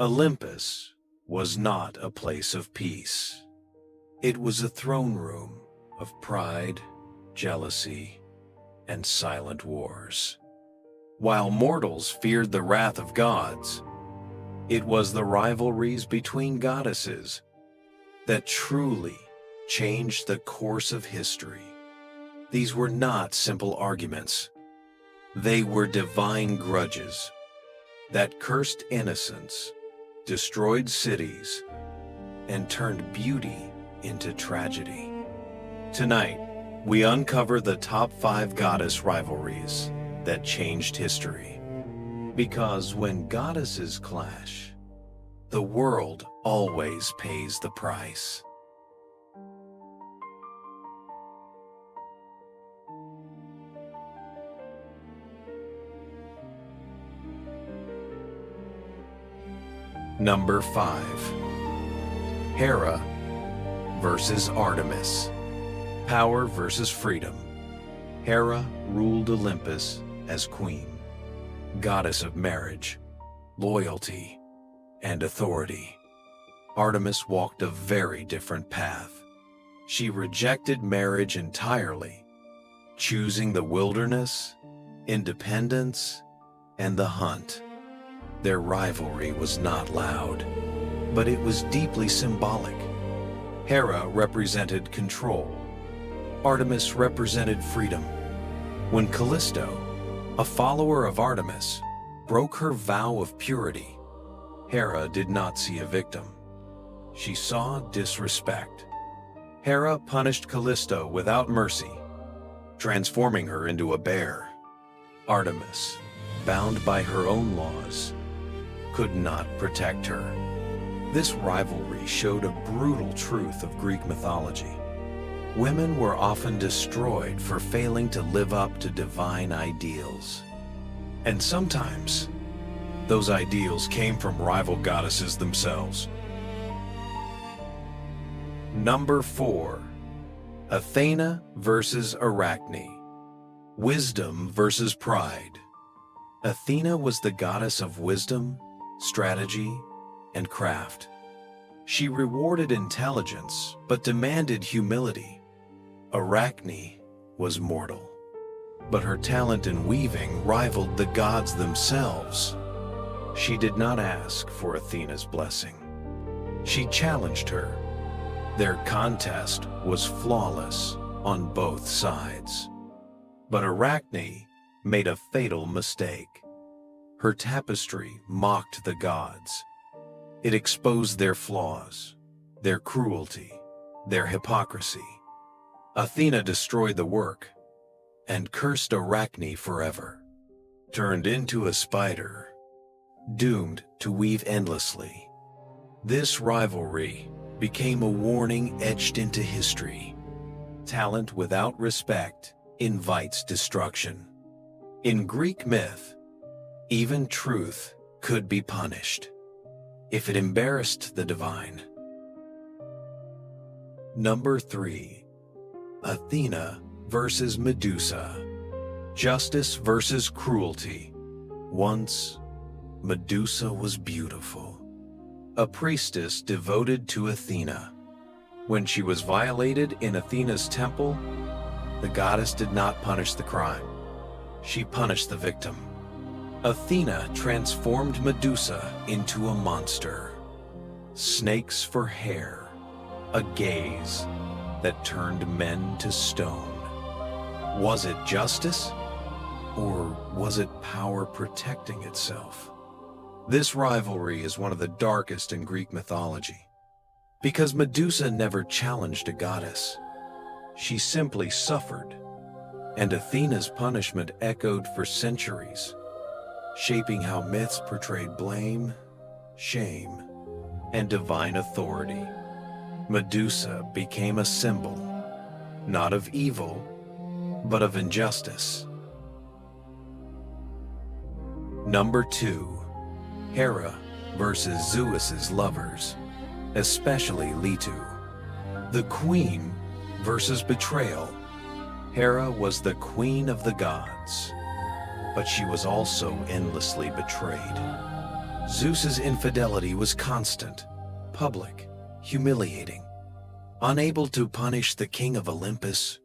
Olympus was not a place of peace. It was a throne room of pride, jealousy, and silent wars. While mortals feared the wrath of gods, it was the rivalries between goddesses that truly changed the course of history. These were not simple arguments. They were divine grudges that cursed innocence, destroyed cities, and turned beauty into tragedy. Tonight, we uncover the top 5 goddess rivalries that changed history. Because when goddesses clash, the world always pays the price. Number 5. Hera versus Artemis. Power versus freedom. Hera ruled Olympus as queen, goddess of marriage, loyalty, and authority. Artemis walked a very different path. She rejected marriage entirely, choosing the wilderness, independence, and the hunt. Their rivalry was not loud, but it was deeply symbolic. Hera represented control. Artemis represented freedom. When Callisto, a follower of Artemis, broke her vow of purity, Hera did not see a victim. She saw disrespect. Hera punished Callisto without mercy, transforming her into a bear. Artemis, bound by her own laws, could not protect her. This rivalry showed a brutal truth of Greek mythology. Women were often destroyed for failing to live up to divine ideals. And sometimes, those ideals came from rival goddesses themselves. Number 4. Athena versus Arachne. Wisdom versus pride. Athena was the goddess of wisdom, strategy, and craft. She rewarded intelligence, but demanded humility. Arachne was mortal, but her talent in weaving rivaled the gods themselves. She did not ask for Athena's blessing. She challenged her. Their contest was flawless on both sides. But Arachne made a fatal mistake. Her tapestry mocked the gods. It exposed their flaws, their cruelty, their hypocrisy. Athena destroyed the work and cursed Arachne forever, turned into a spider, doomed to weave endlessly. This rivalry became a warning etched into history. Talent without respect invites destruction. In Greek myth, even truth could be punished if it embarrassed the divine. Number 3. Athena versus Medusa. Justice versus cruelty. Once, Medusa was beautiful, a priestess devoted to Athena. When she was violated in Athena's temple, the goddess did not punish the crime. She punished the victim. Athena transformed Medusa into a monster. Snakes for hair, a gaze that turned men to stone. Was it justice? Or was it power protecting itself? This rivalry is one of the darkest in Greek mythology, because Medusa never challenged a goddess. She simply suffered, and Athena's punishment echoed for centuries, shaping how myths portrayed blame, shame, and divine authority. Medusa became a symbol, not of evil, but of injustice. Number 2. Hera versus Zeus's lovers, especially Leto. The queen versus betrayal. Hera was the queen of the gods, but she was also endlessly betrayed. Zeus's infidelity was constant, public, humiliating. Unable to punish the king of Olympus,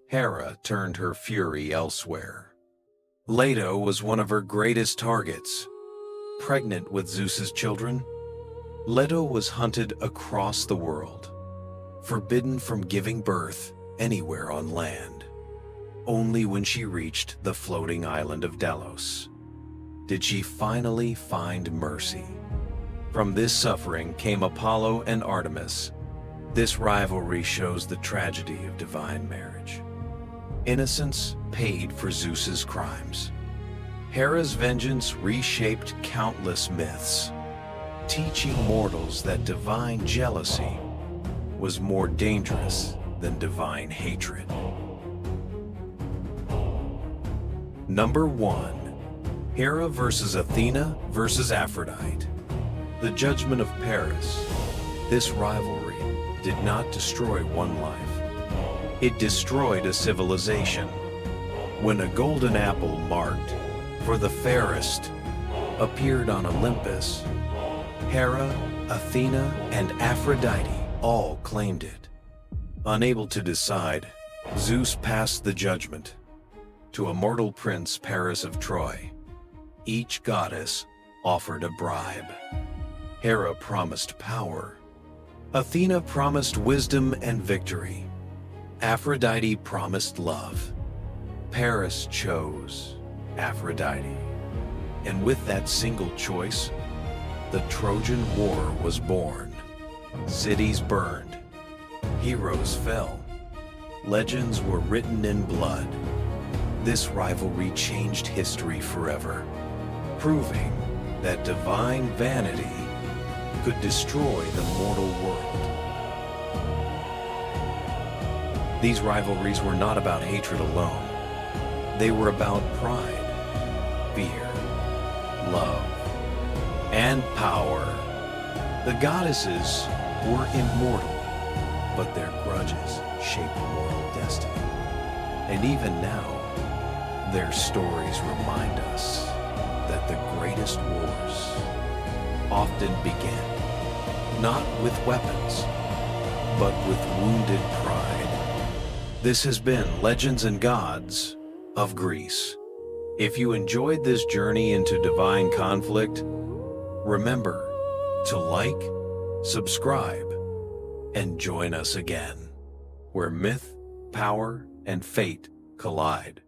Hera turned her fury elsewhere. Leto was one of her greatest targets. Pregnant with Zeus's children, Leto was hunted across the world, forbidden from giving birth anywhere on land. Only when she reached the floating island of Delos did she finally find mercy. From this suffering came Apollo and Artemis. This rivalry shows the tragedy of divine marriage. Innocence paid for Zeus's crimes. Hera's vengeance reshaped countless myths, teaching mortals that divine jealousy was more dangerous than divine hatred. Number 1. Hera versus Athena versus Aphrodite. The Judgment of Paris. This rivalry did not destroy one life. It destroyed a civilization. When a golden apple marked for the fairest appeared on Olympus, Hera, Athena, and Aphrodite all claimed it. Unable to decide, Zeus passed the judgment to a mortal prince, Paris of Troy. Each goddess offered a bribe. Hera promised power. Athena promised wisdom and victory. Aphrodite promised love. Paris chose Aphrodite. And with that single choice, the Trojan War was born. Cities burned. Heroes fell. Legends were written in blood. This rivalry changed history forever, proving that divine vanity could destroy the mortal world. These rivalries were not about hatred alone. They were about pride, fear, love, and power. The goddesses were immortal, but their grudges shaped mortal destiny. And even now, their stories remind us that the greatest wars often begin not with weapons, but with wounded pride. This has been Legends and Gods of Greece. If you enjoyed this journey into divine conflict, remember to like, subscribe, and join us again, where myth, power, and fate collide.